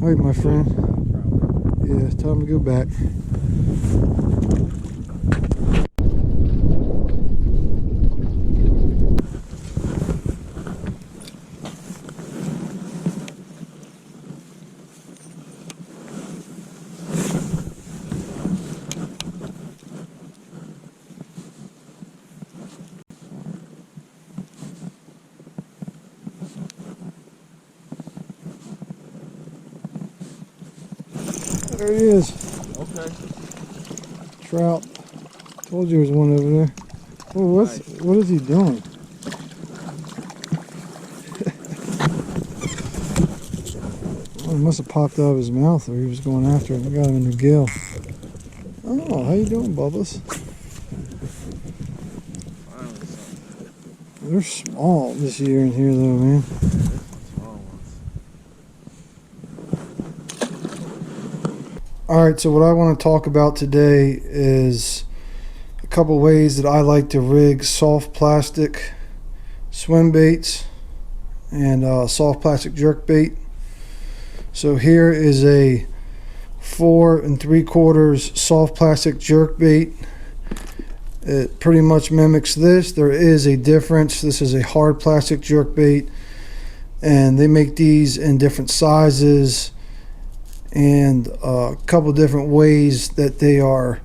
All right, my friend. Yeah, it's time to go back. There he is. Okay. Trout. Told you there was one over there. Oh, what is he doing? Well, he must have popped out of his mouth, or he was going after it. I got him in the gill. Oh, how you doing, Bubbles? They're small this year in here, though, man. Alright, so what I want to talk about today is a couple ways that I like to rig soft plastic swim baits and soft plastic jerk bait. So here is a 4 3/4 soft plastic jerk bait. It pretty much mimics this. There is a difference. This is a hard plastic jerk bait, and they make these in different sizes and a couple different ways that they are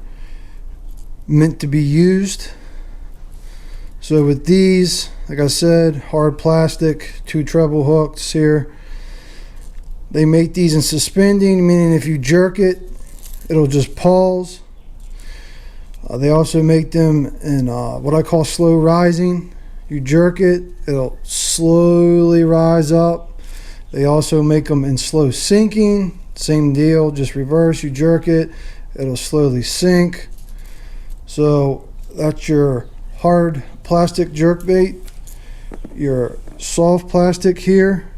meant to be used. So with these, like I said, hard plastic, 2 treble hooks here. They make these in suspending, meaning if you jerk it, it'll just pause. They also make them in what I call slow rising. You jerk it, it'll slowly rise up. They also make them in slow sinking. Same deal, just reverse. You jerk it, it'll slowly sink. So that's your hard plastic jerk bait. Your soft plastic here.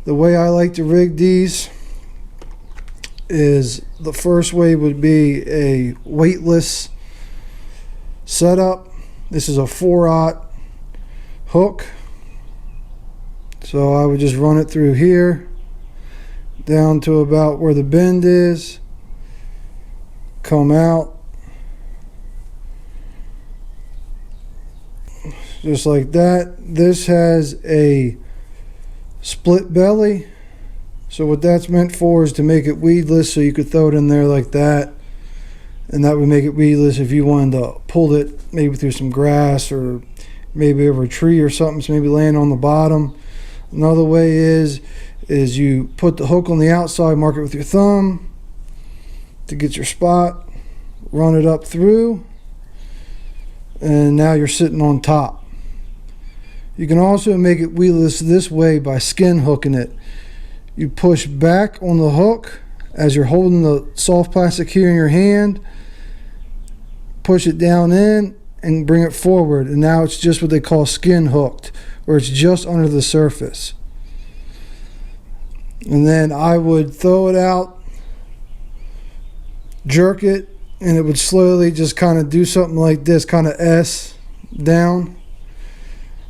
The way I like to rig these is the first way would be a weightless setup. This is a 4/0 hook. So I would just run it through here down to about where the bend is, come out just like that. This has a split belly, so what that's meant for is to make it weedless, so you could throw it in there like that, and that would make it weedless if you wanted to pull it maybe through some grass or maybe over a tree or something, so maybe laying on the bottom. Another way is you put the hook on the outside, mark it with your thumb to get your spot, run it up through, and now you're sitting on top. You can also make it weedless this way by skin hooking it. You push back on the hook as you're holding the soft plastic here in your hand, push it down in and bring it forward, and now it's just what they call skin hooked, where it's just under the surface. And then I would throw it out, jerk it, and it would slowly just kind of do something like this, kind of S down.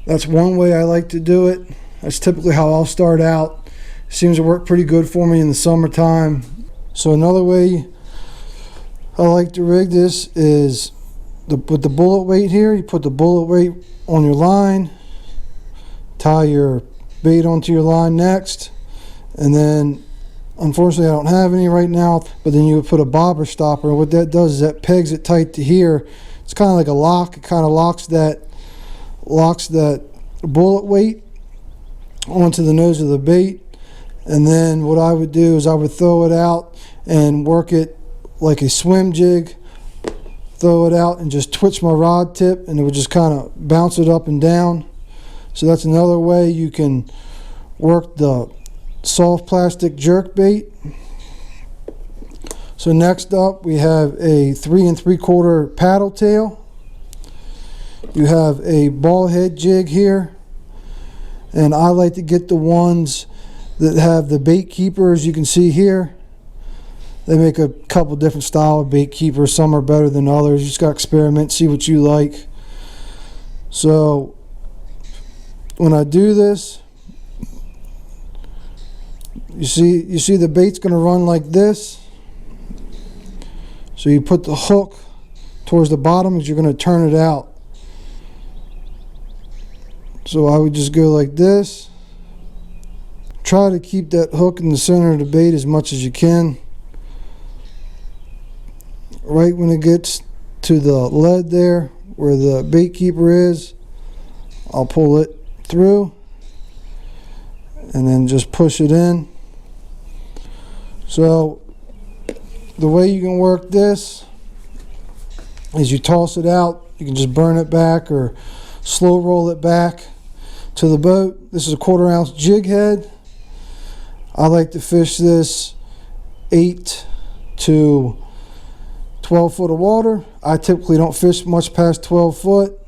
That's one way I like to do it. That's typically how I'll start out. It seems to work pretty good for me in the summertime. So another way I like to rig this is with the bullet weight here. You put the bullet weight on your line, tie your bait onto your line next, and then unfortunately I don't have any right now, but then you would put a bobber stopper. What that does is that pegs it tight to here. It's kind of like a lock. It kind of locks that bullet weight onto the nose of the bait. And then what I would do is I would throw it out and work it like a swim jig, throw it out and just twitch my rod tip, and it would just kind of bounce it up and down. So that's another way you can work the soft plastic jerk bait. So next up we have a 3 3/4 paddle tail. You have a ball head jig here, and I like to get the ones that have the bait keepers. You can see here they make a couple different style of bait keepers. Some are better than others. You just got to experiment, see what you like. So when I do this, You see the bait's going to run like this. So you put the hook towards the bottom as you're going to turn it out. So I would just go like this. Try to keep that hook in the center of the bait as much as you can. Right when it gets to the lead there, where the bait keeper is, I'll pull it through and then just push it in. So the way you can work this is you toss it out. You can just burn it back or slow roll it back to the boat. This is a 1/4 ounce jig head. I like to fish this 8 to 12 foot of water. I typically don't fish much past 12 foot.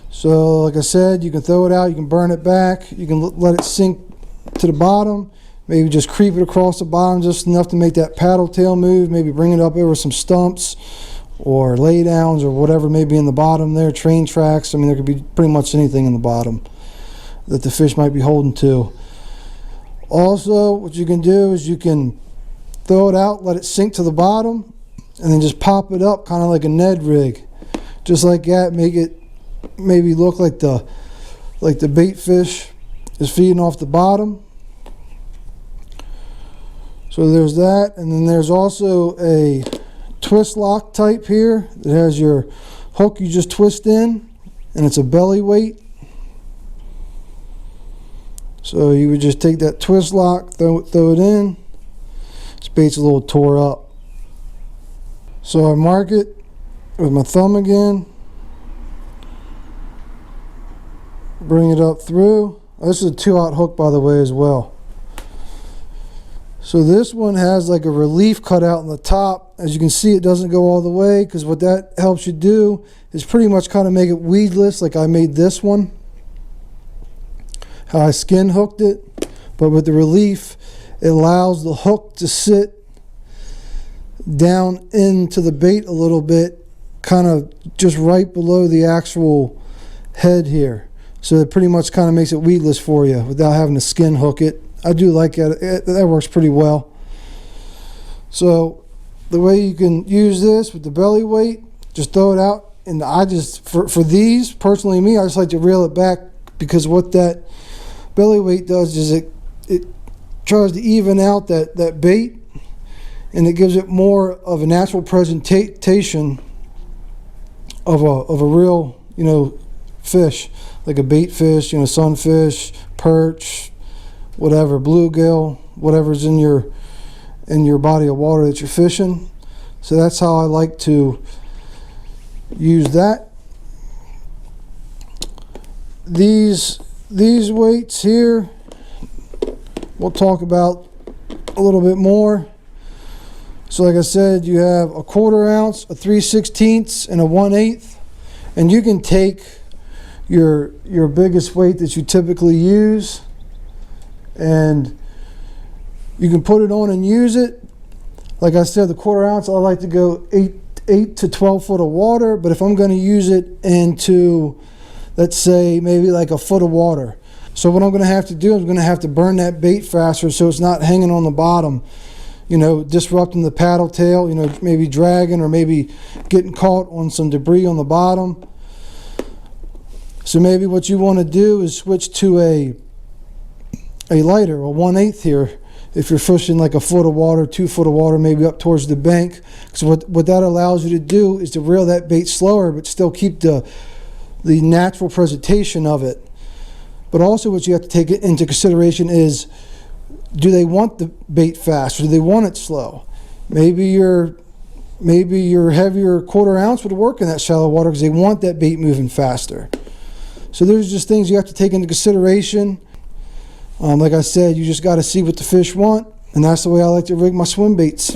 So like I said, you can throw it out, you can burn it back, you can let it sink to the bottom, maybe just creep it across the bottom just enough to make that paddle tail move, maybe bring it up over some stumps or lay downs or whatever may be in the bottom there, train tracks. I mean, there could be pretty much anything in the bottom that the fish might be holding to. Also, what you can do is you can throw it out, let it sink to the bottom, and then just pop it up kind of like a Ned rig. Just like that, make it maybe look like the bait fish is feeding off the bottom. So there's that, and then there's also a twist lock type here that has your hook you just twist in, and it's a belly weight. So you would just take that twist lock, throw it in. This bait's a little tore up. So I mark it with my thumb again. Bring it up through. This is a 2/0 hook, by the way, as well. So this one has like a relief cut out on the top. As you can see, it doesn't go all the way, because what that helps you do is pretty much kind of make it weedless, like I made this one. How I skin hooked it. But with the relief, it allows the hook to sit down into the bait a little bit, kind of just right below the actual head here. So it pretty much kind of makes it weedless for you without having to skin hook it. I do like it. That works pretty well. So the way you can use this with the belly weight, just throw it out. And I just, for these, personally me, I just like to reel it back, because what that belly weight does is it tries to even out that bait, and it gives it more of a natural presentation of a real, fish, like a bait fish, sunfish, perch, whatever, bluegill, whatever's in your body of water that you're fishing. So that's how I like to use that. These weights here, we'll talk about a little bit more. So like I said, you have a 1/4 ounce, a 3/16, and a 1/8, and you can take your biggest weight that you typically use, and you can put it on and use it. Like I said, the 1/4 ounce, I like to go 8 to 12 foot of water, but if I'm going to use it into, let's say, maybe like a foot of water. So what I'm going to have to do is I'm going to have to burn that bait faster so it's not hanging on the bottom, disrupting the paddle tail, maybe dragging or maybe getting caught on some debris on the bottom. So maybe what you want to do is switch to a lighter, a 1/8 here, if you're fishing like a foot of water, 2 foot of water, maybe up towards the bank. So what that allows you to do is to reel that bait slower, but still keep the natural presentation of it. But also what you have to take into consideration is, do they want the bait fast, or do they want it slow? Maybe your heavier 1/4 ounce would work in that shallow water because they want that bait moving faster. So there's just things you have to take into consideration. Like I said, you just got to see what the fish want, and that's the way I like to rig my swim baits.